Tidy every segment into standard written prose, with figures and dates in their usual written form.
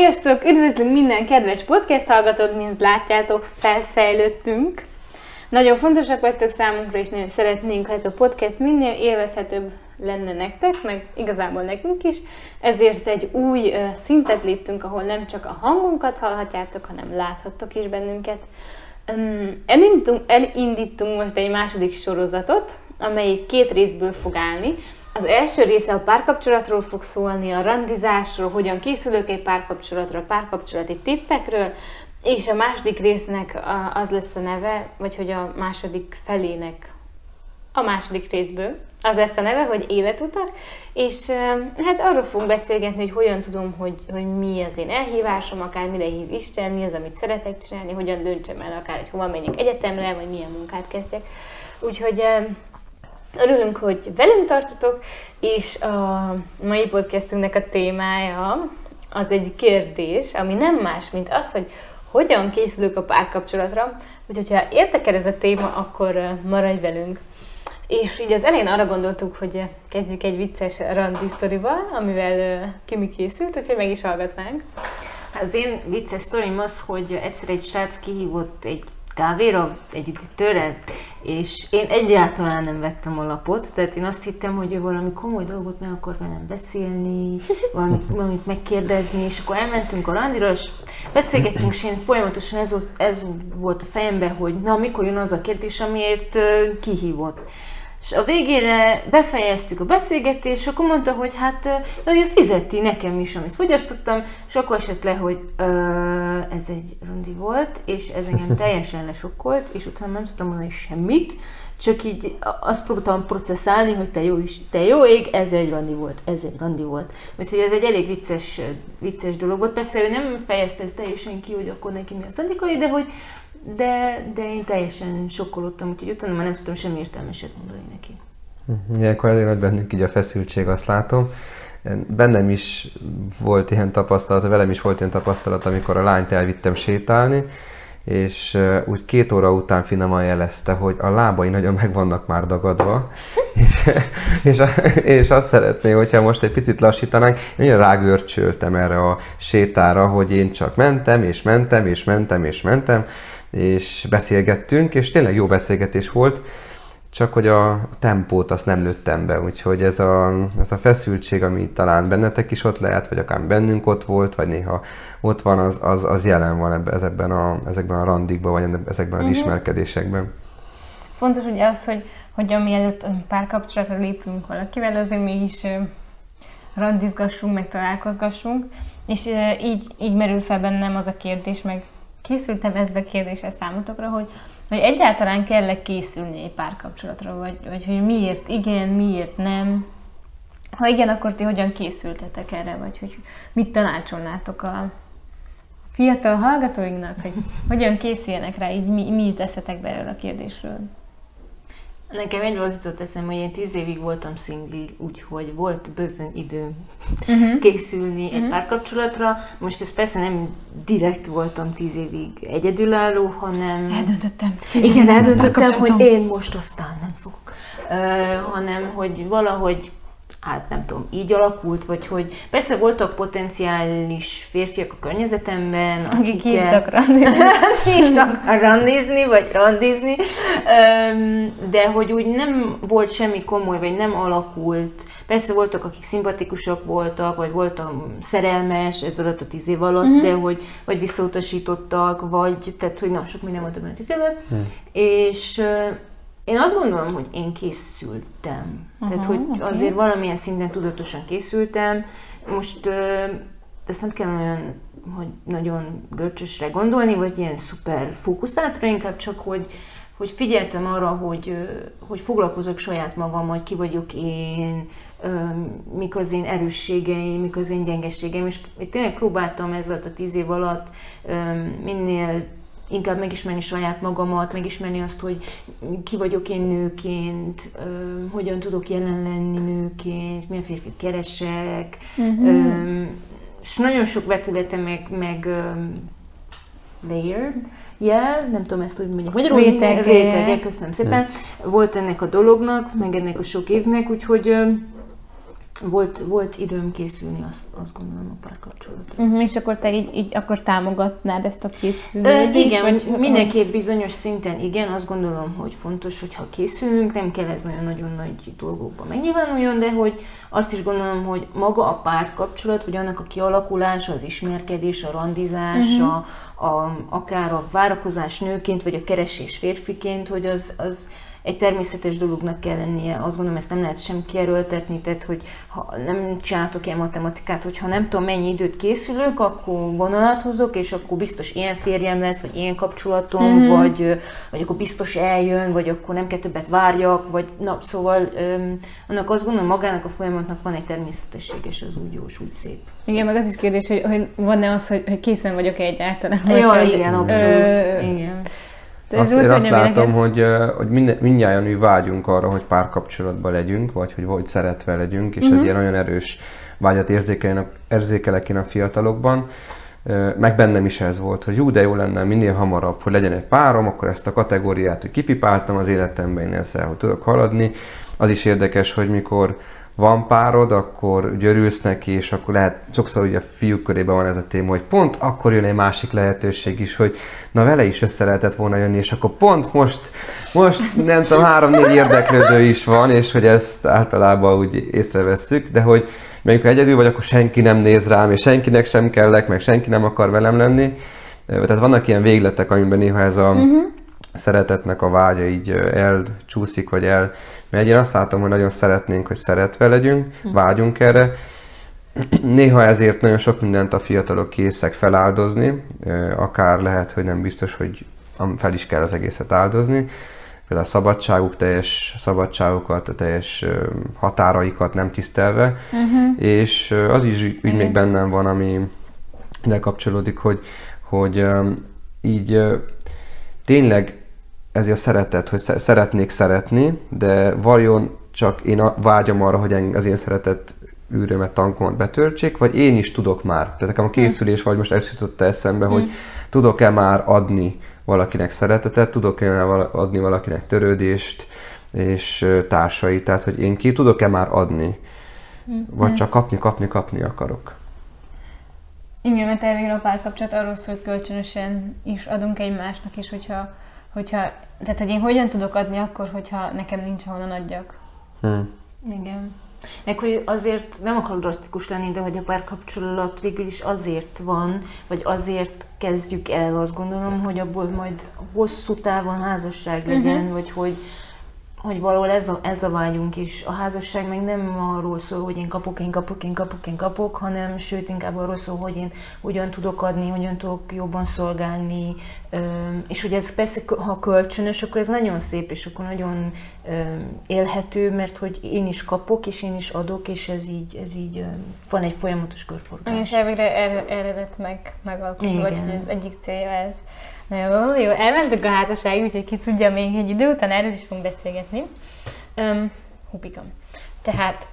Sziasztok! Üdvözlünk minden kedves podcast hallgatót, mint látjátok, felfejlődtünk. Nagyon fontosak vagytok számunkra, és nagyon szeretnénk, ha ez a podcast minél élvezhetőbb lenne nektek, meg igazából nekünk is. Ezért egy új szintet léptünk, ahol nem csak a hangunkat hallhatjátok, hanem láthattok is bennünket. Elindítunk most egy második sorozatot, amelyik 2 részből fog állni. Az első része a párkapcsolatról fog szólni, a randizásról, hogyan készülök egy párkapcsolatra, a párkapcsolati tippekről, és a második résznek az lesz a neve, vagy hogy a második felének, a második részből az lesz a neve, hogy életutak, és hát arról fogunk beszélgetni, hogy hogyan tudom, hogy mi az én elhívásom, akár mire hív Isten, mi az, amit szeretek csinálni, hogyan döntsem el akár, hogy hova menjek egyetemre, vagy milyen munkát kezdjek. Úgyhogy örülünk, hogy velünk tartotok, és a mai podcastünknek a témája az egy kérdés, ami nem más, mint az, hogy hogyan készülök a párkapcsolatra. Úgyhogy ha érdekel ez a téma, akkor maradj velünk. És így az elején arra gondoltuk, hogy kezdjük egy vicces randi sztorival, amivel Kimi készült, úgyhogy meg is hallgatnánk. Az én vicces sztorim az, hogy egyszer egy srác kihívott egy kávéra, egy üdítőre, és én egyáltalán nem vettem a lapot, tehát én azt hittem, hogy ő valami komoly dolgot meg akar velem beszélni, valamit megkérdezni, és akkor elmentünk a randira, és beszélgettünk, és én folyamatosan ez volt a fejemben, hogy na, mikor jön az a kérdés, amiért kihívott. És a végére befejeztük a beszélgetést, és akkor mondta, hogy hát ő fizeti nekem is, amit fogyasztottam, és akkor esett le, hogy ez egy randi volt, és ez engem teljesen lesokkolt, és utána nem tudtam mondani semmit, csak így azt próbáltam processzálni, hogy te jó ég, ez egy randi volt. Úgyhogy ez egy elég vicces dolog volt. Persze ő nem fejezte ezt teljesen ki, hogy akkor neki mi a szándékai, de én teljesen sokkolódtam, úgyhogy utána már nem tudtam semmi értelmeset mondani neki. Ilyenkor elég nagy bennünk így a feszültség, azt látom. Bennem is volt ilyen tapasztalat, velem is volt ilyen tapasztalat, amikor a lányt elvittem sétálni, és úgy 2 óra után finoman jelezte, hogy a lábai nagyon meg vannak már dagadva, és azt szeretné, hogyha most egy picit lassítanánk. Én rágörcsöltem erre a sétára, hogy én csak mentem, és beszélgettünk, és tényleg jó beszélgetés volt, csak hogy a tempót azt nem nőttem be, úgyhogy ez a feszültség, ami talán bennetek is ott lehet, vagy akár bennünk ott volt, vagy néha ott van, az jelen van ezekben a randikban, vagy ezekben az ismerkedésekben. Fontos ugye az, hogy mielőtt párkapcsolatra lépünk valakivel, azért mi is randizgassunk, meg találkozgassunk, és így merül fel bennem az a kérdés, meg készültem ezzel a kérdéssel számotokra, hogy egyáltalán kell-e készülni egy párkapcsolatra, vagy hogy miért igen, miért nem. Ha igen, akkor ti hogyan készültetek erre, vagy hogy mit tanácsolnátok a fiatal hallgatóinknak, hogy hogyan készüljenek rá, így mi jut eszetekbe erről a kérdésről? Nekem egy volt jutott eszembe, hogy én 10 évig voltam szingli, úgyhogy volt bőven időm készülni egy párkapcsolatra. Most ez persze nem direkt voltam 10 évig egyedülálló, hanem... Eldöntöttem, hogy én most aztán nem fogok. Hanem, hogy valahogy, hát nem tudom, így alakult, vagy hogy persze voltak potenciális férfiak a környezetemben, akik hívtak randizni, vagy randizni, de hogy úgy nem volt semmi komoly, vagy nem alakult. Persze voltak, akik szimpatikusak voltak, vagy voltam szerelmes ez alatt a 10 év alatt, de hogy vagy visszautasítottak, vagy tehát, hogy na, sok minden voltak a 10 évben. És én azt gondolom, hogy én készültem. Tehát, hogy azért valamilyen szinten tudatosan készültem. Most ezt nem kell olyan, hogy nagyon görcsösre gondolni, vagy ilyen szuper fókuszáltra, inkább csak, hogy figyeltem arra, hogy foglalkozok saját magam, hogy ki vagyok én, mik az én erősségeim, mik az én gyengeségeim, és én tényleg próbáltam ez alatt a 10 év alatt minél inkább megismerni saját magamat, megismerni azt, hogy ki vagyok én nőként, hogyan tudok jelen lenni nőként, milyen férfit keresek, és nagyon sok vetülete meg layer, nem tudom ezt úgy mondjam, magyarul rétege, köszönöm szépen, volt ennek a dolognak, meg ennek a sok évnek, úgyhogy volt időm készülni, azt gondolom a párkapcsolatra. És akkor te így akkor támogatnád ezt a készülést? Igen, vagy mindenképp bizonyos szinten igen, azt gondolom, hogy fontos, hogyha készülünk, nem kell ez nagyon-nagyon nagy dolgokba megnyilvánuljon, de hogy azt is gondolom, hogy maga a párkapcsolat, vagy annak a kialakulása, az ismerkedés, a randizás, akár a várakozás nőként, vagy a keresés férfiként, hogy az egy természetes dolognak kell lennie. Azt gondolom, ezt nem lehet sem kierőltetni, tehát hogy ha nem csináltok ilyen matematikát, hogyha nem tudom mennyi időt készülök, akkor vonalat hozok, és akkor biztos ilyen férjem lesz, vagy ilyen kapcsolatom, vagy akkor biztos eljön, vagy akkor nem kell többet várjak, vagy na, szóval annak azt gondolom, magának a folyamatnak van egy természetesség, és az úgy jó, úgy szép. Igen, meg az is kérdés, hogy van-e az, hogy készen vagyok-e egyáltalán? Jó, igen, abszolút. Igen. Én azt látom, hogy mindnyájan úgy vágyunk arra, hogy párkapcsolatban legyünk, vagy hogy szeretve legyünk, és egy ilyen olyan erős vágyat érzékelek én a fiatalokban. Meg bennem is ez volt, hogy de jó lenne minél hamarabb, hogy legyen egy párom, akkor ezt a kategóriát, hogy kipipáltam az életemben, én ezzel hogy tudok haladni. Az is érdekes, hogy mikor van párod, akkor örülsz neki, és akkor lehet, sokszor ugye a fiúk körében van ez a téma, hogy pont akkor jön egy másik lehetőség is, hogy na vele is össze lehetett volna jönni, és akkor pont most nem tudom, 3-4 érdeklődő is van, és hogy ezt általában úgy észrevesszük, de hogy amikor egyedül vagy, akkor senki nem néz rám, és senkinek sem kellek, meg senki nem akar velem lenni. Tehát vannak ilyen végletek, amiben néha ez a szeretetnek a vágya így elcsúszik, vagy elmegy. Én azt látom, hogy nagyon szeretnénk, hogy szeretve legyünk, vágyunk erre. Néha ezért nagyon sok mindent a fiatalok készek feláldozni, akár lehet, hogy nem biztos, hogy fel is kell az egészet áldozni. Például a teljes szabadságukat, a teljes határaikat nem tisztelve. És az is úgy még bennem van, ami ide kapcsolódik, hogy így tényleg ez a szeretet, hogy szeretnék szeretni, de vajon csak én vágyom arra, hogy az én szeretet űrömet, tankomat betöltsék, vagy én is tudok már. Tehát nekem a készülés vagy most ezt jutott eszembe, hogy tudok-e már adni valakinek szeretetet, tudok-e adni valakinek törődést és társait, tehát hogy én tudok-e már adni, vagy csak kapni akarok. Igen, mert elvégre a párkapcsolat arról szól, hogy kölcsönösen is adunk egymásnak, és tehát hogy én hogyan tudok adni akkor, hogyha nekem nincs ahonnan adjak. Igen. Meg hogy azért nem akarok drasztikus lenni, de hogy a párkapcsolat végül is azért van, vagy azért kezdjük el, azt gondolom, hogy abból majd hosszú távon házasság legyen, vagy hogy valahol ez a vágyunk is. A házasság meg nem arról szól, hogy én kapok, hanem sőt inkább arról szól, hogy én hogyan tudok adni, hogyan tudok jobban szolgálni, és hogy ez persze, ha kölcsönös, akkor ez nagyon szép, és akkor nagyon élhető, mert hogy én is kapok, és én is adok, és ez így van egy folyamatos körforgás. És elvégre erre lett megalkotva, vagy hogy egyik célja ez. Na jó, elmentünk a házasságig, úgyhogy ki tudja, még egy idő után erről is fogunk beszélgetni. Hupikam. Tehát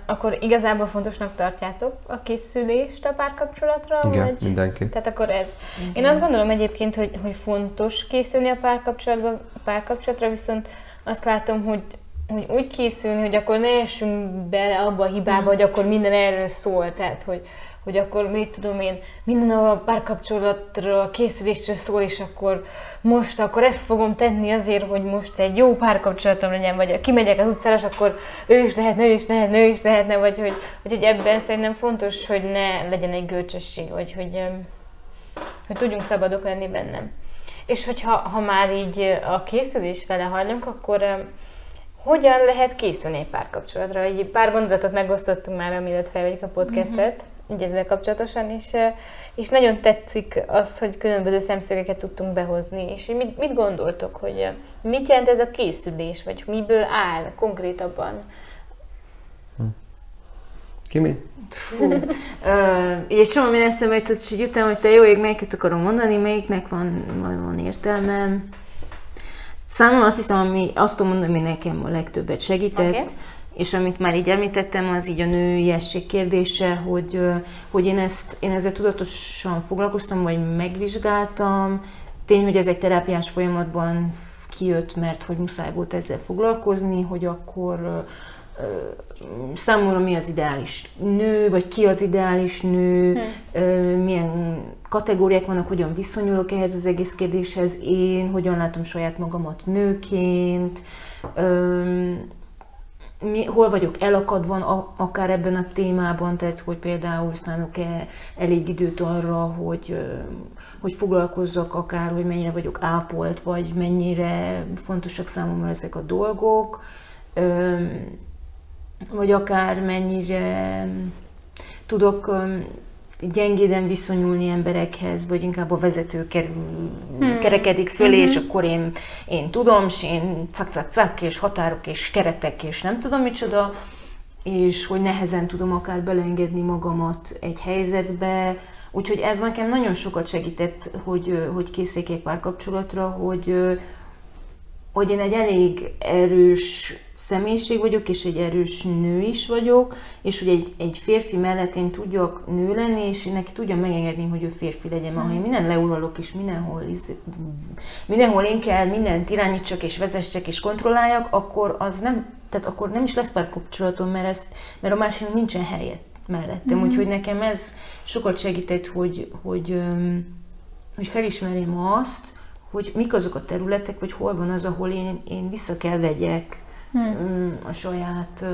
akkor igazából fontosnak tartjátok a készülést a párkapcsolatra? Igen, vagy? Mindenki. Tehát akkor ez. Igen. Én azt gondolom egyébként, hogy fontos készülni a párkapcsolatra, viszont azt látom, hogy úgy készülni, hogy akkor ne essünk bele abba a hibába, hogy akkor minden erről szól. Tehát, hogy akkor mit tudom én, minden a párkapcsolatra, a készülésről szól, és akkor ezt fogom tenni azért, hogy most egy jó párkapcsolatom legyen, vagy kimegyek az utcára, és akkor ő is lehetne, vagy hogy ebben szerintem fontos, hogy ne legyen egy görcsösség, vagy hogy tudjunk szabadok lenni bennem. És hogyha már így a készülés vele hajlunk, akkor hogyan lehet készülni egy párkapcsolatra? Egy pár gondolatot megosztottunk már, amiatt felvegyük a podcastet, így ezzel kapcsolatosan, és nagyon tetszik az, hogy különböző szemszögeket tudtunk behozni, és mit gondoltok, hogy mit jelent ez a készülés, vagy miből áll konkrétabban? Kimi? Egy csomó minden eszembe jutott, és így utána, hogy te jó ég, melyiket akarom mondani, melyiknek van értelme. Számomra azt hiszem, azt tudom mondani, hogy nekem a legtöbbet segített, és amit már így említettem, az így a nőiesség kérdése, hogy én ezzel tudatosan foglalkoztam, vagy megvizsgáltam. Tény, hogy ez egy terápiás folyamatban kijött, mert hogy muszáj volt ezzel foglalkozni, hogy akkor számomra mi az ideális nő, vagy ki az ideális nő, milyen kategóriák vannak, hogyan viszonyulok ehhez az egész kérdéshez én, hogyan látom saját magamat nőként, hol vagyok elakadva akár ebben a témában, tehát hogy például szánok-e elég időt arra, hogy foglalkozzak akár, hogy mennyire vagyok ápolt, vagy mennyire fontosak számomra ezek a dolgok, vagy akár mennyire tudok gyengéden viszonyulni emberekhez, vagy inkább a vezető kerekedik fölé, és akkor én tudom, és én cak, és határok, és keretek, és nem tudom micsoda, és hogy nehezen tudom akár beleengedni magamat egy helyzetbe. Úgyhogy ez nekem nagyon sokat segített, hogy készüljek egy párkapcsolatra, hogy én egy elég erős személyiség vagyok, és egy erős nő is vagyok, és hogy egy férfi mellett én tudjak nő lenni, és én neki tudjam megengedni, hogy ő férfi legyen. Ha én minden leuralok, és mindenhol én kell mindent irányítsak, és vezessek, és kontrolláljak, akkor az nem, tehát akkor nem is lesz párkapcsolatom, mert a másiknak nincsen helye mellettem. Úgyhogy nekem ez sokat segített, hogy felismerjem azt, hogy mik azok a területek, vagy hol van az, ahol én vissza kell vegyek a saját,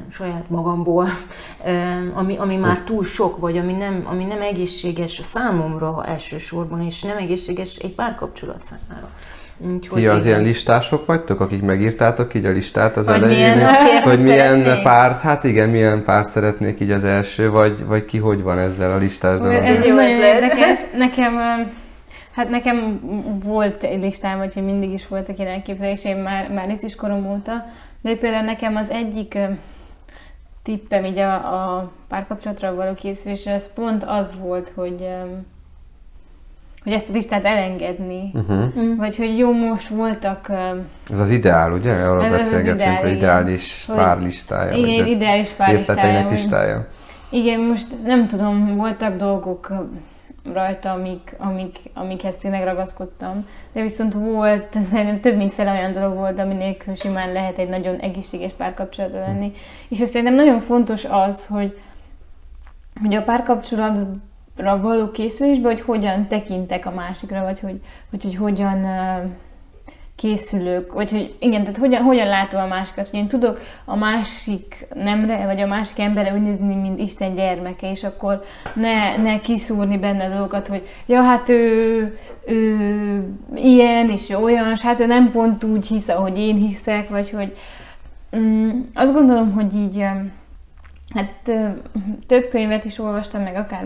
saját magamból, ami már túl sok, vagy ami nem egészséges a számomra elsősorban, és nem egészséges egy párkapcsolat számára. Ti az ilyen listások vagytok, akik megírtátok így a listát az elején, hogy milyen párt, hát igen, milyen párt szeretnék így az első, vagy ki hogy van ezzel a listásban? Ez egy jó érdekes. Nekem volt egy listám, vagy mindig is voltak ilyen elképzeléseim már itt is korom óta, de például nekem az egyik tippem így a párkapcsolatra való készülésre, az pont az volt, hogy ezt a listát elengedni, vagy hogy jó, most voltak... Ez az ideál, ugye? Arról beszélgettünk, hogy ideális párlistája. Igen, ideális párlistája. listája. Igen, most nem tudom, voltak dolgok rajta, amikhez tényleg ragaszkodtam, de viszont volt, szerintem több mint fele olyan dolog volt, ami nélkül simán lehet egy nagyon egészséges párkapcsolatra lenni. És szerintem nagyon fontos az, hogy a párkapcsolatra való készülésben, hogy hogyan tekintek a másikra, vagy hogy hogyan készülök, vagy hogy igen, tehát hogyan látom a másikat, hogy én tudok a másik nemre, vagy a másik emberre úgy nézni, mint Isten gyermeke, és akkor ne kiszúrni benne dolgokat, hogy ja, hát ő ilyen, és ő olyan, és hát ő nem pont úgy hisz, ahogy én hiszek, vagy hogy azt gondolom, hogy így hát több könyvet is olvastam, meg akár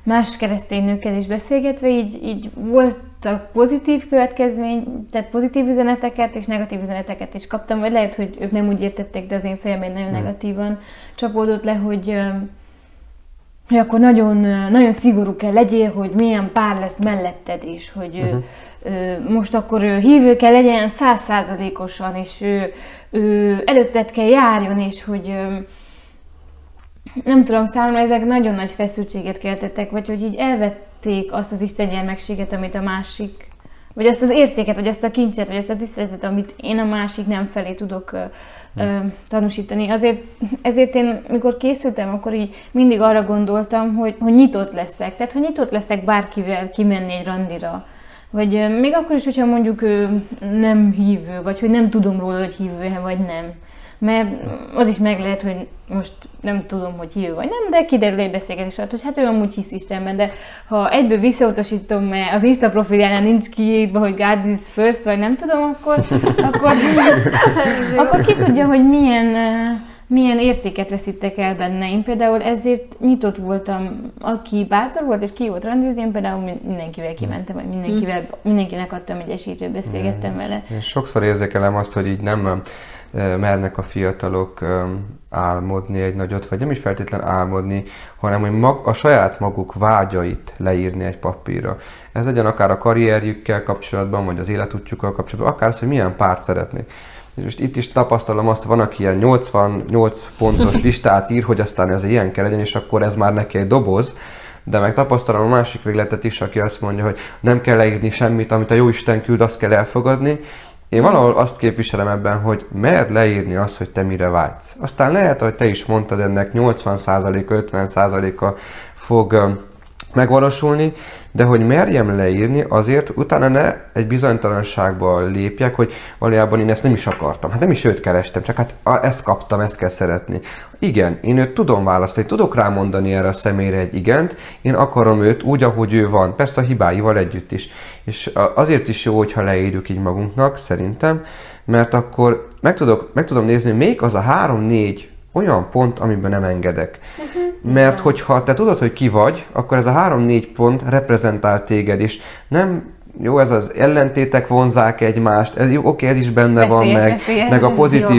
más keresztény nőkkel is beszélgetve, így voltak pozitív következmény, tehát pozitív üzeneteket és negatív üzeneteket is kaptam, vagy lehet, hogy ők nem úgy értették, de az én fejemben nagyon negatívan csapódott le, hogy akkor nagyon, nagyon szigorú kell legyél, hogy milyen pár lesz melletted, és hogy most akkor hívő kell legyen 100%-osan, és ő előtted kell járjon, és hogy nem tudom, számomra ezek nagyon nagy feszültséget keltettek, vagy hogy így elvették azt az Isten gyermekséget, amit a másik, vagy azt az értéket, vagy azt a kincset, vagy azt a tiszteletet, amit én a másik nem felé tudok tanúsítani. Ezért én, mikor készültem, akkor így mindig arra gondoltam, hogy nyitott leszek. Tehát, hogy nyitott leszek bárkivel kimenni egy randira. Vagy még akkor is, hogyha mondjuk ő nem hívő, vagy hogy nem tudom róla, hogy hívő-e, vagy nem. Mert az is meg lehet, hogy most nem tudom, hogy hívő vagy nem, de kiderül egy beszélgetés alatt, hogy hát ő amúgy hisz Istenben, de ha egyből visszautasítom, mert az Insta profiljánál nincs kiírva, hogy God is first, vagy nem tudom, akkor ki tudja, hogy milyen értéket veszítek el benne. Én például ezért nyitott voltam, aki bátor volt és ki volt randizni, én például mindenkivel kimentem, vagy mindenkinek adtam egy esélyt, hogy beszélgettem vele. Én sokszor érzékelem azt, hogy így nem mernek a fiatalok álmodni egy nagyot, vagy nem is feltétlenül álmodni, hanem hogy a saját maguk vágyait leírni egy papírra. Ez legyen akár a karrierjükkel kapcsolatban, vagy az életútjukkal kapcsolatban, akár az, hogy milyen párt szeretnék. És most itt is tapasztalom azt, van, aki ilyen 88 pontos listát ír, hogy aztán ez ilyen kell legyen, és akkor ez már neki egy doboz, de meg tapasztalom a másik végletet is, aki azt mondja, hogy nem kell leírni semmit, amit a Jóisten küld, azt kell elfogadni, Én valahol azt képviselem ebben, hogy merd leírni azt, hogy te mire vágysz. Aztán lehet, hogy te is mondtad, ennek 80%, 50%-a fog megvalósulni, de hogy merjem leírni, azért utána ne egy bizonytalanságba lépjek, hogy valójában én ezt nem is akartam. Hát nem is őt kerestem, csak hát ezt kaptam, ezt kell szeretni. Igen, én őt tudom választani, tudok rámondani erre a személyre egy igent, én akarom őt úgy, ahogy ő van, persze a hibáival együtt is. És azért is jó, hogyha leírjuk így magunknak, szerintem, mert akkor meg tudom nézni, hogy melyik az a 3-4 olyan pont, amiben nem engedek. Mert hogyha te tudod, hogy ki vagy, akkor ez a 3-4 pont reprezentál téged, és nem jó, ez az ellentétek vonzák egymást, ez, oké, ez is benne van, meg a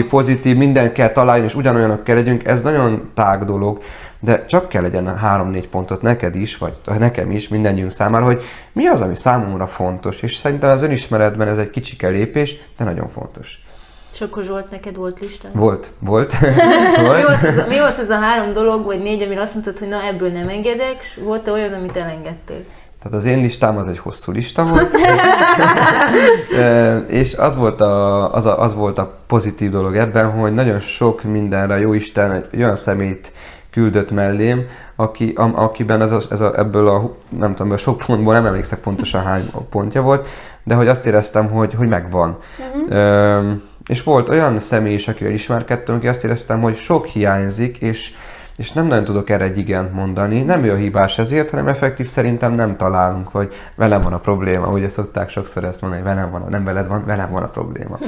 pozitív, mindent kell találni, és ugyanolyanok kell legyünk, ez nagyon tág dolog, de csak kell legyen a 3-4 pontot neked is, vagy nekem is, mindannyiunk számára, hogy mi az, ami számomra fontos, és szerintem az önismeretben ez egy kicsike lépés, de nagyon fontos. És akkor Zsolt, neked volt lista? Volt. Mi volt az a 3 dolog, vagy 4, amire azt mondtad, hogy na ebből nem engedek, és volt-e olyan, amit elengedtél? Tehát az én listám az egy hosszú lista volt, és az volt a pozitív dolog ebben, hogy nagyon sok mindenre a Jóisten egy olyan személyt küldött mellém, akiben ebből a nem tudom, sok pontból nem emlékszek pontosan hány pontja volt, de hogy azt éreztem, hogy megvan. És volt olyan személy is, akivel ismerkedtünk, aki azt éreztem, hogy sok hiányzik, és nem nagyon tudok erre egy igent mondani. Nem ő a hibás ezért, hanem effektív szerintem nem találunk, vagy velem van a probléma. Ugye szokták sokszor ezt mondani, hogy nem veled van, velem van a probléma.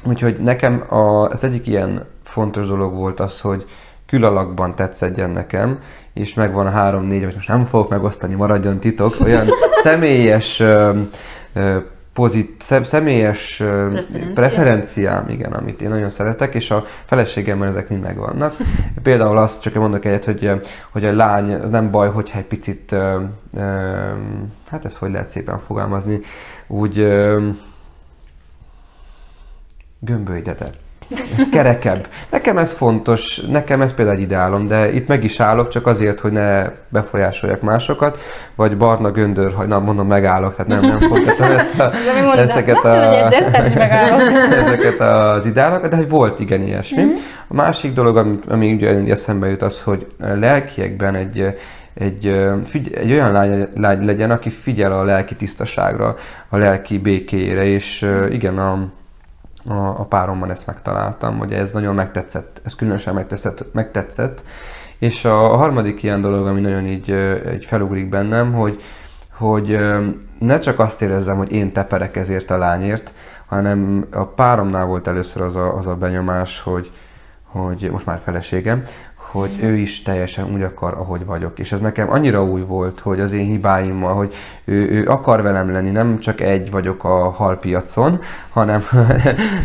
Úgyhogy nekem az egyik ilyen fontos dolog volt az, hogy külalakban tetszedjen nekem, és megvan a 3-4, amit most nem fogok megosztani, maradjon titok, olyan személyes személyes preferenciám, igen, amit én nagyon szeretek, és a feleségemmel ezek mind megvannak. Például azt csak mondok egyet, hogy a lány, az nem baj, hogyha egy picit, hát ezt hogy lehet szépen fogalmazni, úgy gömbölydedebb, kerekebb. Nekem ez fontos, nekem ez például egy ideálom, de itt meg is állok, csak azért, hogy ne befolyásoljak másokat, vagy barna göndör, hogy nem mondom, megállok, tehát nem folytatom ezeket az ideálokat, de hogy volt igen ilyesmi. A másik dolog, ami ugye eszembe jut, az, hogy lelkiekben egy olyan lány legyen, aki figyel a lelki tisztaságra, a lelki békéjére, és igen, a páromban ezt megtaláltam, hogy ez nagyon megtetszett, ez különösen megtetszett. És a harmadik ilyen dolog, ami nagyon így felugrik bennem, hogy ne csak azt érezzem, hogy én teperek ezért a lányért, hanem a páromnál volt először az a benyomás, hogy most már feleségem, hogy ő is teljesen úgy akar, ahogy vagyok. És ez nekem annyira új volt, hogy az én hibáimmal, hogy ő akar velem lenni, nem csak egy vagyok a halpiacon, hanem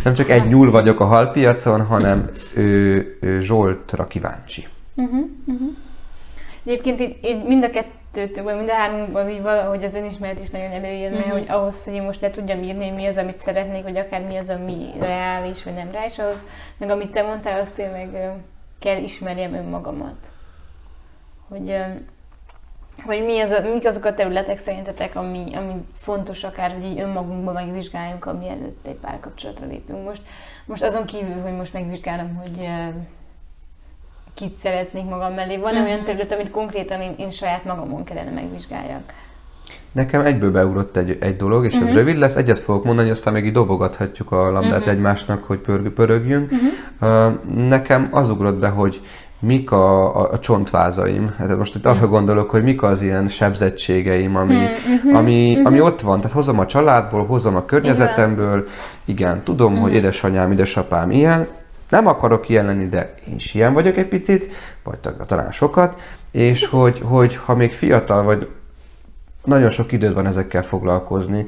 nem csak egy nyúl vagyok a halpiacon, hanem ő Zsoltra kíváncsi. Egyébként így mind a kettőtől, mind a hármunkban így valahogy az önismeret is nagyon előjön, mert hogy ahhoz, hogy én most le tudjam írni, mi az, amit szeretnék, vagy akár mi az, ami reális, vagy nem reális, ahhoz, meg amit te mondtál, azt tényleg kell ismerjem önmagamat. Hogy mik azok a területek szerintetek, ami fontos akár, hogy így önmagunkban megvizsgáljunk, ami előtt egy párkapcsolatra lépünk. Most azon kívül, hogy most megvizsgálom, hogy kit szeretnék magam mellé. Van olyan terület, amit konkrétan én saját magamon kellene megvizsgáljak? Nekem egyből beugrott egy dolog, és ez rövid lesz. Egyet fogok mondani, aztán meg így dobogathatjuk a labdát egymásnak, hogy pörögjünk. Nekem az ugrott be, hogy mik a csontvázaim. Hát most itt arra gondolok, hogy mik az ilyen sebzettségeim, ami ott van. Tehát hozom a családból, hozom a környezetemből. Igen, tudom, hogy édesanyám, édesapám ilyen. Nem akarok ilyen lenni, de én is ilyen vagyok egy picit, vagy talán sokat. És hogy ha még fiatal vagy, nagyon sok időd van ezekkel foglalkozni,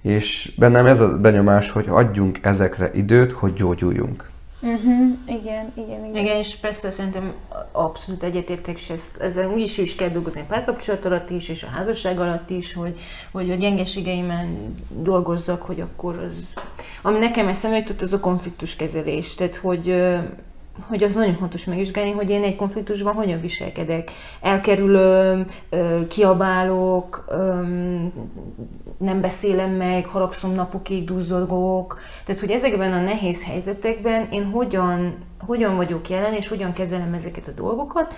és bennem ez a benyomás, hogy adjunk ezekre időt, hogy gyógyuljunk. Igen, és persze szerintem abszolút egyetértek, és ezzel úgy is kell dolgozni a párkapcsolat alatt is, és a házasság alatt is, hogy a gyengeségeimen dolgozzak, hogy akkor az... Ami nekem eszembe jutott, az a konfliktuskezelés, tehát hogy az nagyon fontos megvizsgálni, hogy én egy konfliktusban hogyan viselkedek. Elkerülöm, kiabálok, nem beszélem meg, haragszom napokig, duzzogok. Tehát, hogy ezekben a nehéz helyzetekben én hogyan vagyok jelen, és hogyan kezelem ezeket a dolgokat,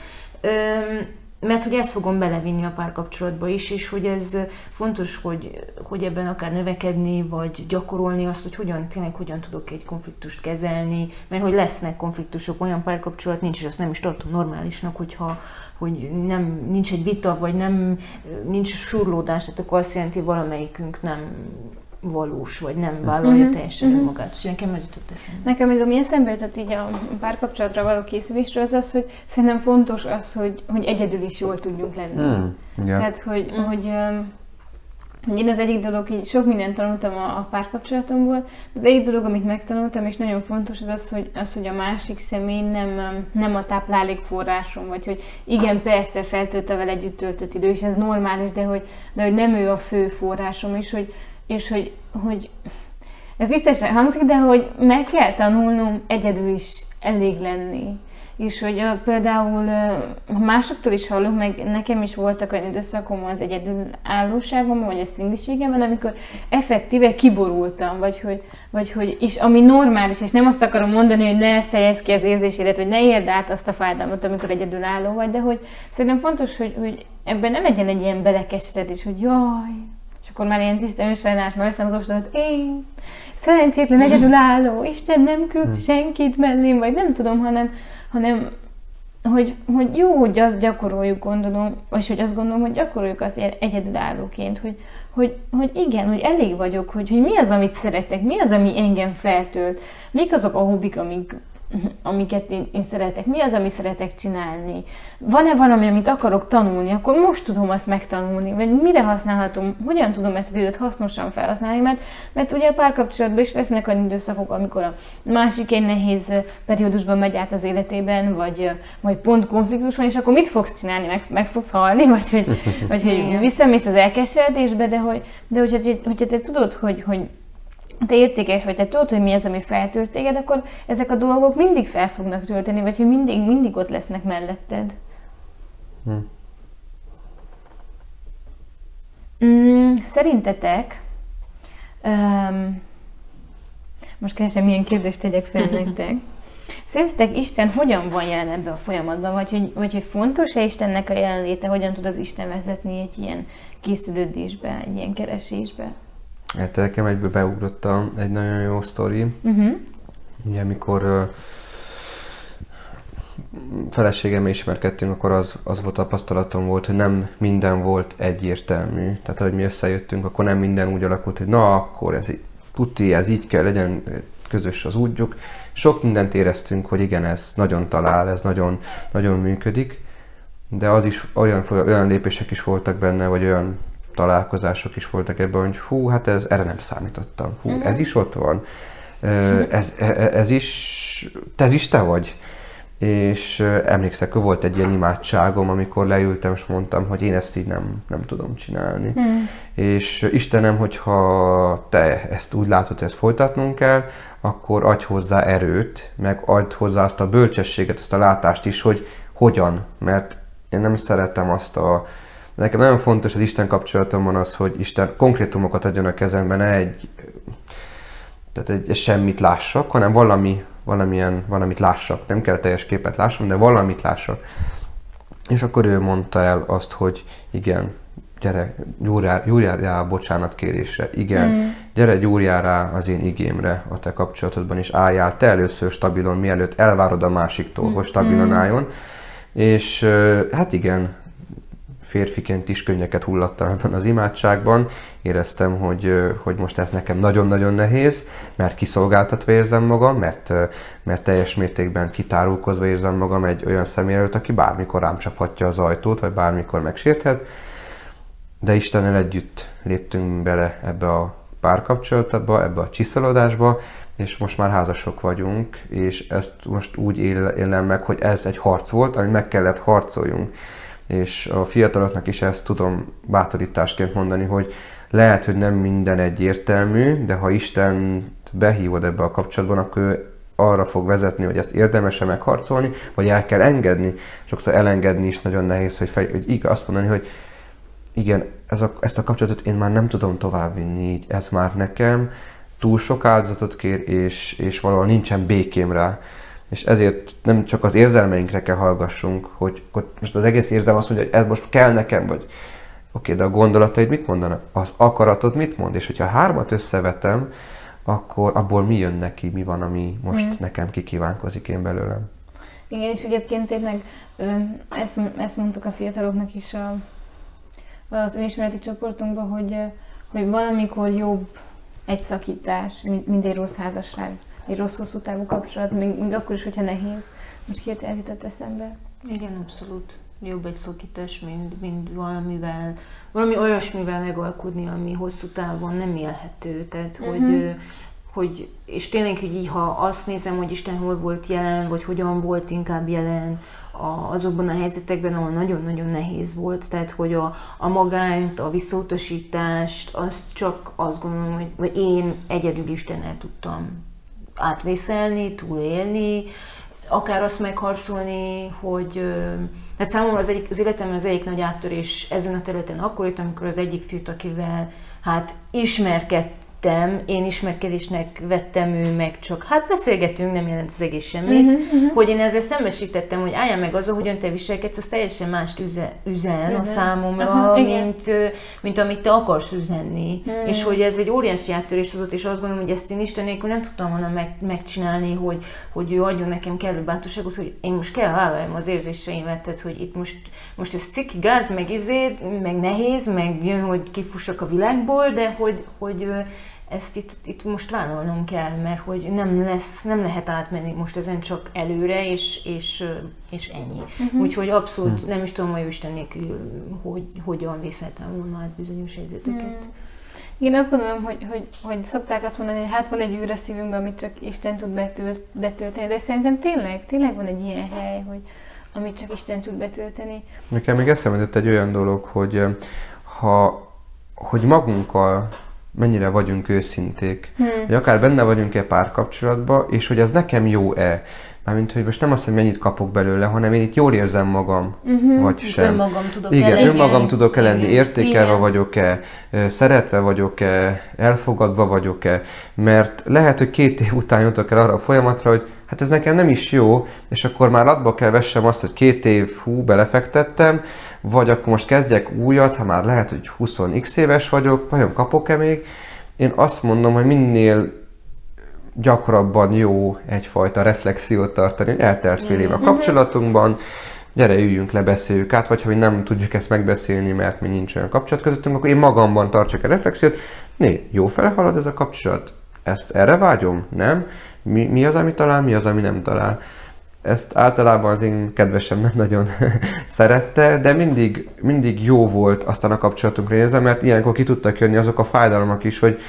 mert hogy ezt fogom belevinni a párkapcsolatba is, és hogy ez fontos, hogy ebben akár növekedni, vagy gyakorolni azt, hogy tényleg hogyan tudok egy konfliktust kezelni, mert hogy lesznek konfliktusok, olyan párkapcsolat nincs, és azt nem is tartom normálisnak, hogy nincs egy vita, vagy nincs surlódás, tehát akkor azt jelenti, hogy valamelyikünk nem valós, vagy nem vállalja teljesen önmagát. És nekem ez jutott eszembe. Nekem még ami eszembe jutott így a párkapcsolatra való készülésről, az, hogy szerintem fontos az, hogy egyedül is jól tudjunk lenni. Tehát, hogy én az egyik dolog, így sok mindent tanultam a párkapcsolatomból, az egyik dolog, amit megtanultam, és nagyon fontos, az, hogy a másik személy nem a táplálékforrásom, vagy hogy igen, persze feltölt a vele együtt töltött idő, és ez normális, de hogy nem ő a fő forrásom, és hogy ez viccesen hangzik, de hogy meg kell tanulnom egyedül is elég lenni. És hogy például másoktól is hallok, meg nekem is voltak olyan időszakom az egyedülállóságomban, vagy a szingliségemben, amikor effektíve kiborultam, vagy hogy is, ami normális, és nem azt akarom mondani, hogy ne fejezd ki az érzésédet, vagy ne érd át azt a fájdalmat, amikor egyedülálló vagy, de hogy szerintem fontos, hogy ebben ne legyen egy ilyen belekeseredés, hogy jaj, és akkor már ilyen tiszta önsajnálás, már veszem az ostomat, én szerencsétlen egyedülálló, Isten nem küld senkit mellém, vagy nem tudom, hanem hogy jó, hogy azt gyakoroljuk, gondolom, és hogy azt gondolom, hogy gyakoroljuk azt egyedülállóként, hogy igen, hogy elég vagyok, hogy mi az, amit szeretek, mi az, ami engem feltölt, mik azok a hobbik, amiket én szeretek, mi az, amit szeretek csinálni. Van-e valami, amit akarok tanulni, akkor most tudom azt megtanulni, vagy mire használhatom, hogyan tudom ezt az időt hasznosan felhasználni, mert ugye a párkapcsolatban is lesznek olyan időszakok, amikor a másik egy nehéz periódusban megy át az életében, vagy pont konfliktus van, és akkor mit fogsz csinálni, meg fogsz halni, vagy hogy visszamész az elkeseredésbe, de hogyha te tudod, hogy te értékes vagy, te tudod, hogy mi az, ami feltölt téged, akkor ezek a dolgok mindig fel fognak tölteni, vagy hogy mindig ott lesznek melletted. Szerintetek, most keresem, milyen kérdést tegyek fel nektek. Szerintetek Isten hogyan van jelen ebben a folyamatban, vagy hogy fontos-e Istennek a jelenléte, hogyan tud az Isten vezetni egy ilyen készülődésbe, egy ilyen keresésbe? Hát nekem egyből beugrott egy nagyon jó sztori. Ugye amikor feleségemmel ismerkedtünk, akkor az volt a tapasztalatom volt, hogy nem minden volt egyértelmű. Tehát, ahogy mi összejöttünk, akkor nem minden úgy alakult, hogy na, akkor ez így kell legyen, közös az útjuk. Sok mindent éreztünk, hogy igen, ez nagyon talál, ez nagyon, nagyon működik, de az is olyan lépések is voltak benne, vagy olyan találkozások is voltak ebben, hogy hú, hát erre nem számítottam. Hú, ez is ott van. Ez is te vagy. És emlékszek, hogy volt egy ilyen imádságom, amikor leültem, és mondtam, hogy én ezt így nem tudom csinálni. És Istenem, hogyha te ezt úgy látod, hogy ezt folytatnunk kell, akkor adj hozzá erőt, meg adj hozzá azt a bölcsességet, azt a látást is, hogy hogyan. Mert én nem szeretem nekem nagyon fontos az Isten kapcsolatomban az, hogy Isten konkrétumokat adjon a kezembe, ne egy semmit lássak, hanem valamit lássak. Nem kell teljes képet lássam, de valamit lássak. És akkor ő mondta el azt, hogy igen, gyere, gyúrjál rá a bocsánatkérésre, igen, gyere, gyúrjál rá az én igémre a te kapcsolatodban, és álljál te először stabilon, mielőtt elvárod a másiktól, hogy stabilon álljon. És hát igen, férfiként is könnyeket hullattam ebben az imádságban. Éreztem, hogy most ez nekem nagyon-nagyon nehéz, mert kiszolgáltatva érzem magam, mert teljes mértékben kitárulkozva érzem magam egy olyan személy előtt, aki bármikor rám csaphatja az ajtót, vagy bármikor megsérthet. De Istennel együtt léptünk bele ebbe a párkapcsolatba, ebbe a csiszolódásba, és most már házasok vagyunk, és ezt most úgy élem meg, hogy ez egy harc volt, amit meg kellett harcoljunk. És a fiataloknak is ezt tudom bátorításként mondani, hogy lehet, hogy nem minden egyértelmű, de ha Istent behívod ebbe a kapcsolatban, akkor arra fog vezetni, hogy ezt érdemes-e megharcolni, vagy el kell engedni. Sokszor elengedni is nagyon nehéz, hogy azt mondani, hogy igen, ezt a kapcsolatot én már nem tudom továbbvinni, így ez már nekem túl sok áldozatot kér, és valahol nincsen békém rá. És ezért nem csak az érzelmeinkre kell hallgassunk, hogy most az egész érzelem azt mondja, hogy ez most kell nekem, vagy oké, de a gondolataid mit mondanak? Az akaratod mit mond? És hogyha a hármat összevetem, akkor abból mi jön neki, mi van, ami most nekem kikívánkozik én belőlem. Igen, és egyébként tényleg ezt mondtuk a fiataloknak is az önismereti csoportunkban, hogy valamikor jobb egy szakítás, mint egy rossz házasság, egy rossz hosszú távú kapcsolat, még akkor is, hogyha nehéz. Most hirtelen ez jutott eszembe. Igen, abszolút. Jobb egy szakítás, mint valami olyasmivel megalkudni, ami hosszú távon nem élhető. Tehát, és tényleg, hogy így, ha azt nézem, hogy Isten hol volt jelen, vagy hogyan volt inkább jelen azokban a helyzetekben, ahol nagyon-nagyon nehéz volt, tehát, hogy a magányt, a visszautasítást, azt csak azt gondolom, hogy én egyedül Istennel tudtam átvészelni, túlélni, akár azt megharcolni, hogy hát számomra az életemben az egyik nagy áttörés ezen a területen akkor jött, amikor az egyik fiút, akivel hát ismerkedtem, én ismerkedésnek vettem, ő meg csak hát beszélgetünk, nem jelent az egész semmit, hogy én ezzel szembesítettem, hogy álljál meg azzal, hogyan te viselkedsz, az teljesen mást üzen a számomra, mint amit te akarsz üzenni. És hogy ez egy óriási áttörés hozott, és azt gondolom, hogy ezt én Isten nélkül nem tudtam volna megcsinálni, hogy ő adjon nekem kellő bátorságot, hogy én most kell vállaljam az érzéseimet, tehát hogy itt most ez ciki gáz, meg nehéz, meg jön, hogy kifussak a világból, de hogy ezt itt most vállalnom kell, mert hogy nem lehet átmenni most ezen csak előre, és ennyi. Úgyhogy abszolút nem is tudom, hogy Isten nélkül hogyan vészeltem volna át bizonyos helyzeteket. Én azt gondolom, hogy szokták azt mondani, hogy hát van egy űr a szívünkben, amit csak Isten tud betölteni, de szerintem tényleg van egy ilyen hely, amit csak Isten tud betölteni. Nekem még eszembe jutott egy olyan dolog, hogy magunkkal mennyire vagyunk őszinték, hogy akár benne vagyunk-e párkapcsolatban, és hogy ez nekem jó-e. Mármint, hogy most nem azt, hogy mennyit kapok belőle, hanem én itt jól érzem magam, vagy sem. Önmagam tudok-e lenni, értékelve vagyok-e, szeretve vagyok-e, elfogadva vagyok-e, mert lehet, hogy 2 év után jutok el arra a folyamatra, hogy hát ez nekem nem is jó, és akkor már abba kell vessem azt, hogy 2 év belefektettem, vagy akkor most kezdjek újat, ha már lehet, hogy 20x éves vagyok, vajon kapok-e még? Én azt mondom, hogy minél gyakrabban jó egyfajta reflexiót tartani, hogy eltelt fél év a kapcsolatunkban, gyere, üljünk le, beszéljük át, vagy ha mi nem tudjuk ezt megbeszélni, mert mi nincs olyan kapcsolat közöttünk, akkor én magamban tartsak a reflexiót, jó fele halad ez a kapcsolat? Erre vágyom? Nem? Mi az, ami talál, mi az, ami nem talál? Ezt általában az én kedvesem nem nagyon szerette, de mindig jó volt aztán a kapcsolatunkra nézve, mert ilyenkor ki tudtak jönni azok a fájdalmak is, hogy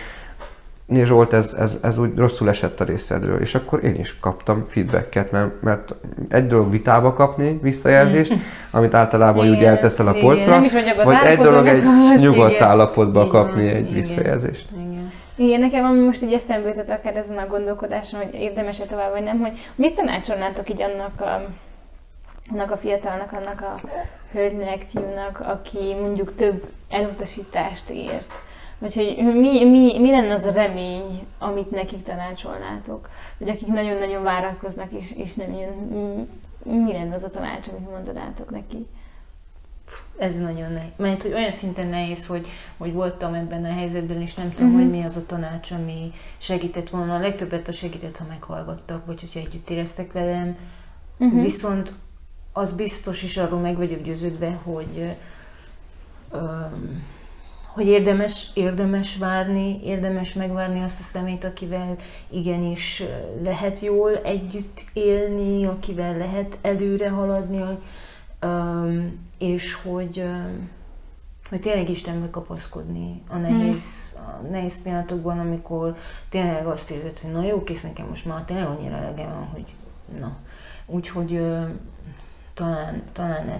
Zsolt, ez úgy rosszul esett a részedről, és akkor én is kaptam feedbacket, mert egy dolog vitába kapni visszajelzést, amit általában úgy elteszel a polcra, vagy egy dolog egy nyugodt állapotba kapni egy visszajelzést. Igen, nekem ami most így eszembe jutott akár ezen a gondolkodáson, hogy érdemes-e tovább, vagy nem, hogy mit tanácsolnátok így annak a fiatalnak, annak a hölgynek, fiúnak, aki mondjuk több elutasítást ért? Vagy hogy mi lenne az a remény, amit nekik tanácsolnátok? Vagy akik nagyon-nagyon várakoznak és nem jön, mi lenne az a tanács, amit mondanátok neki? Ez nagyon nehéz. Mert hogy olyan szinten nehéz, hogy voltam ebben a helyzetben, és nem tudom, hogy mi az a tanács, ami segített volna. A legtöbbet a segített, ha meghallgattak, vagy hogyha együtt éreztek velem. Viszont az biztos, és arról meg vagyok győződve, hogy érdemes várni, érdemes megvárni azt a személyt, akivel igenis lehet jól együtt élni, akivel lehet előre haladni, és hogy tényleg Istenbe kapaszkodni a nehéz pillanatokban, amikor tényleg azt érzed, hogy na jó, kész, nekem most már tényleg annyira elegem van, hogy na. Úgyhogy talán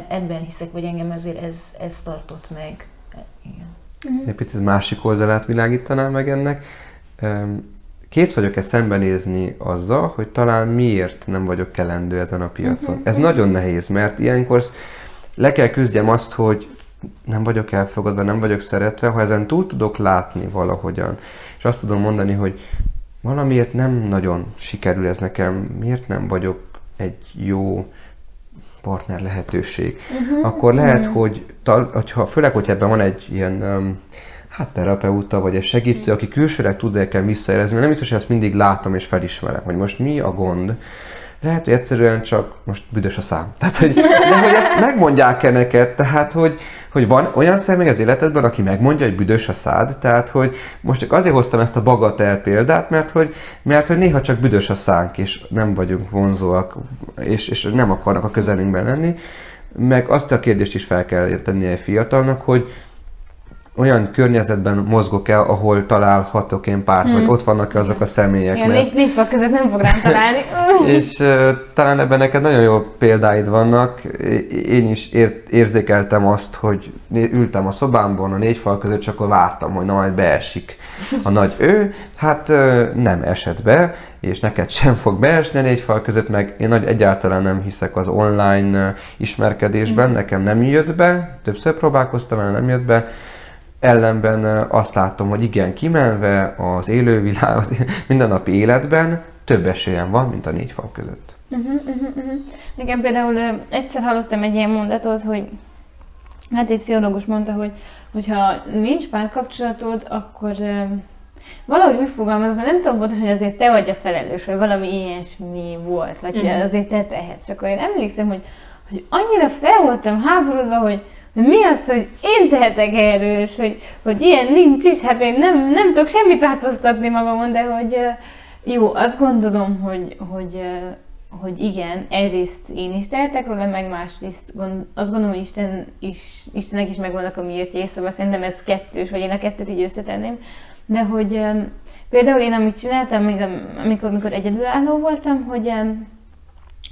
ebben hiszek, vagy engem azért ez tartott meg. Igen. Egy picit másik oldalát világítanám meg ennek. kész vagyok-e szembenézni azzal, hogy talán miért nem vagyok kelendő ezen a piacon. Ez nagyon nehéz, mert ilyenkor le kell küzdjem azt, hogy nem vagyok elfogadva, nem vagyok szeretve, ha ezen túl tudok látni valahogyan, és azt tudom mondani, hogy valamiért nem nagyon sikerül ez nekem, miért nem vagyok egy jó partner lehetőség, akkor lehet, hogy főleg, hogy ebben van egy ilyen terapeuta, vagy egy segítő, aki külsőleg tud nekem visszaérezni, mert nem biztos, hogy ezt mindig látom és felismerem, hogy most mi a gond. Lehet, hogy egyszerűen csak most büdös a szám. Tehát, hogy ezt megmondják-e neked, tehát, hogy van olyan személy az életedben, aki megmondja, hogy büdös a szád, tehát, hogy most csak azért hoztam ezt a bagatel példát, mert hogy néha csak büdös a szánk, és nem vagyunk vonzóak, és nem akarnak a közelünkben lenni, meg azt a kérdést is fel kell tenni egy fiatalnak, hogy olyan környezetben mozgok-e, ahol találhatok én párt, vagy ott vannak-e azok a személyek. Igen, négy fal között nem fog rám találni. És talán ebben neked nagyon jó példáid vannak. Én is érzékeltem azt, hogy ültem a szobámban a 4 fal között, csak akkor vártam, hogy na majd beesik a nagy ő. Hát nem esett be, és neked sem fog beesni a 4 fal között, meg én egyáltalán nem hiszek az online ismerkedésben, nekem nem jött be, többször próbálkoztam, nem jött be. Ellenben azt látom, hogy igen, kimenve az élővilág, az mindennapi életben több esélyem van, mint a 4 fal között. Nekem például egyszer hallottam egy ilyen mondatot, hogy hát egy pszichológus mondta, hogy ha nincs párkapcsolatod, akkor valahogy úgy fogalmazom, hogy nem tudom pontosan, hogy azért te vagy a felelős, vagy valami ilyesmi volt, vagy hogy azért te tehetsz. Akkor én emlékszem, hogy annyira fel voltam háborodva, hogy mi az, hogy én tehetek erről, hogy ilyen nincs is, hát én nem tudok semmit változtatni magamon, de hogy jó, azt gondolom, hogy igen, egyrészt én is tehetek róla, meg másrészt azt gondolom, hogy Istennek is megvannak a miértjei, szóval szerintem ez kettős, vagy én a kettőt így összetenném, de hogy például én amit csináltam, amikor egyedülálló voltam,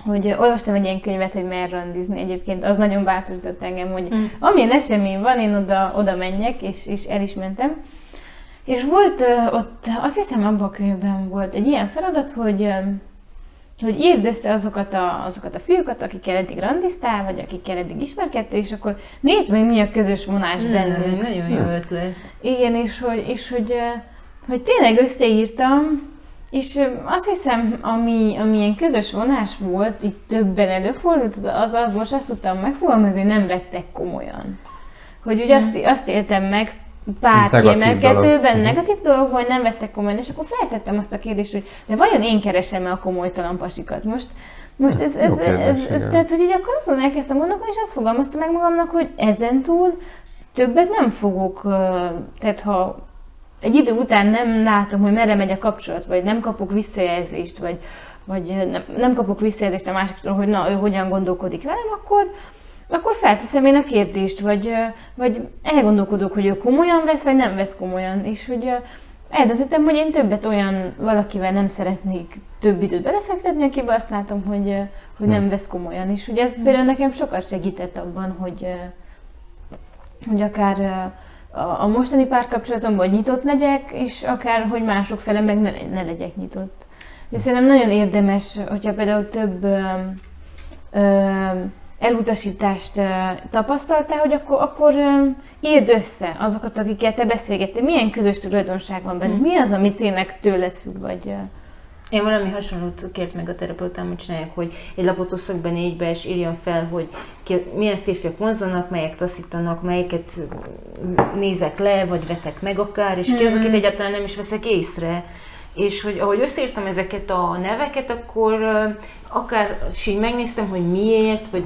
hogy olvastam egy ilyen könyvet, hogy mer randizni. Egyébként az nagyon bátorított engem, hogy amilyen esemény van, én oda menjek, és el is mentem. És volt ott, azt hiszem abban a könyvben volt egy ilyen feladat, hogy írd össze azokat a fiúkat, akikkel eddig randiztál, vagy akikkel eddig ismerkedtél, és akkor nézd meg, mi a közös vonás bennünk. Nagyon jó ötlet. Igen, és hogy tényleg összeírtam, és azt hiszem, ami ilyen közös vonás volt, itt többen előfordult, az most azt tudtam megfogalmazni, hogy nem vettek komolyan. Hogy ugye azt éltem meg pár kiemelkedőben, negatív dolog, hogy nem vettek komolyan, és akkor feltettem azt a kérdést, hogy de vajon én keresem-e a komolytalan pasikat? Most ez tehát, hogy így akkor elkezdtem gondolkodni, és azt fogalmaztam meg magamnak, hogy ezentúl többet nem fogok, tehát ha egy idő után nem látom, hogy merre megy a kapcsolat, vagy nem kapok visszajelzést, vagy nem kapok visszajelzést a másiktól, hogy na, ő hogyan gondolkodik velem, akkor felteszem én a kérdést, vagy elgondolkodok, hogy ő komolyan vesz, vagy nem vesz komolyan. És hogy eldöntöttem, hogy én többet olyan valakivel nem szeretnék több időt belefektetni, akivel azt látom, hogy nem vesz komolyan. És ugye ez például nekem sokat segített abban, hogy akár a mostani párkapcsolatomban nyitott legyek, és akár, hogy mások fele meg ne legyek nyitott. És szerintem nagyon érdemes, hogyha például több elutasítást tapasztaltál, hogy akkor írd össze azokat, akikkel te beszélgettél, milyen közös tulajdonság van bennük, mi az, ami tényleg tőled függ, vagy... Én valami hasonlót kért meg a terapeutám, hogy csinálják, hogy egy lapot osszak be 4-be, és írjam fel, hogy milyen férfiak vonzanak, melyek taszítanak, melyeket nézek le, vagy vetek meg akár, és ki az, akit egyáltalán nem is veszek észre. És hogy ahogy összeírtam ezeket a neveket, akkor akár így megnéztem, hogy miért, vagy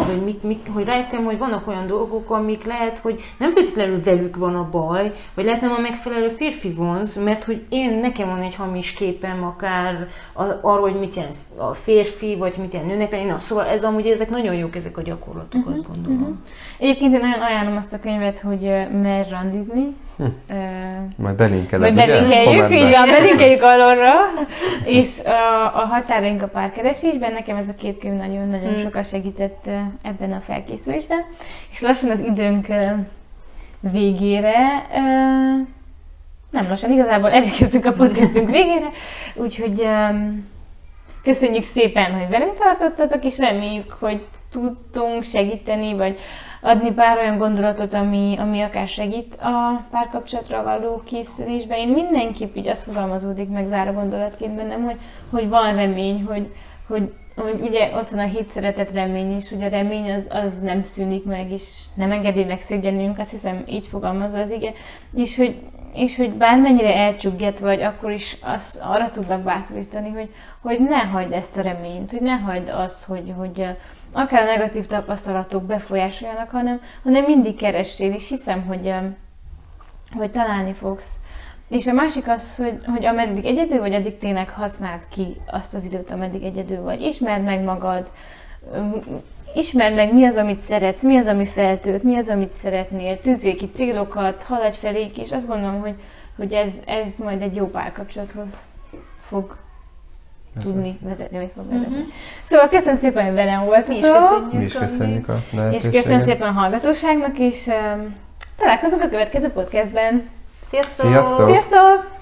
hogy rájöttem, hogy vannak olyan dolgok, amik lehet, hogy nem feltétlenül velük van a baj, vagy lehet nem a megfelelő férfi vonz, mert hogy nekem van egy hamis képem akár arról, hogy mit jelent a férfi, vagy mit jelent nőnek lenni. Na, szóval ezek nagyon jók, ezek a gyakorlatok, azt gondolom. Egyébként én nagyon ajánlom azt a könyvet, hogy mer randizni. Majd belinkeled, belinkeljük alulra. És a határaink a párkeresésben, nekem ez a két könyv nagyon-nagyon sokat segített ebben a felkészülésben. És lassan az időnk végére nem lassan, igazából elérkeztünk a podcastünk végére, úgyhogy köszönjük szépen, hogy velünk tartottatok, és reméljük, hogy tudtunk segíteni, vagy adni pár olyan gondolatot, ami akár segít a párkapcsolatra való készülésben. Én mindenképp így azt fogalmazódik meg záró gondolatként bennem, hogy van remény, hogy ugye ott van a hit, szeretet, remény is, ugye a remény az nem szűnik meg, és nem engedi megszégyenünk, azt hiszem így fogalmazza az ige, és hogy bármennyire elcsügget vagy, akkor is arra tudnak bátorítani, hogy ne hagyd ezt a reményt, hogy ne hagyd azt, hogy akár a negatív tapasztalatok befolyásoljanak, hanem mindig keressél, és hiszem, hogy találni fogsz. És a másik az, hogy ameddig egyedül vagy, addig tényleg használd ki azt az időt, ameddig egyedül vagy. Ismerd meg magad, ismerd meg, mi az, amit szeretsz, mi az, ami feltölt, mi az, amit szeretnél, tűzzél ki célokat, haladj felék, és azt gondolom, hogy ez majd egy jó párkapcsolathoz fog tudni vezetni, vagy fog vezetni. Szóval köszönöm szépen, hogy velem voltatok. Mi is köszönjük a lehetőséget. És köszönöm szépen a hallgatóságnak, és találkozunk a következő podcastben. Sziasztok! Sziasztok! Sziasztok!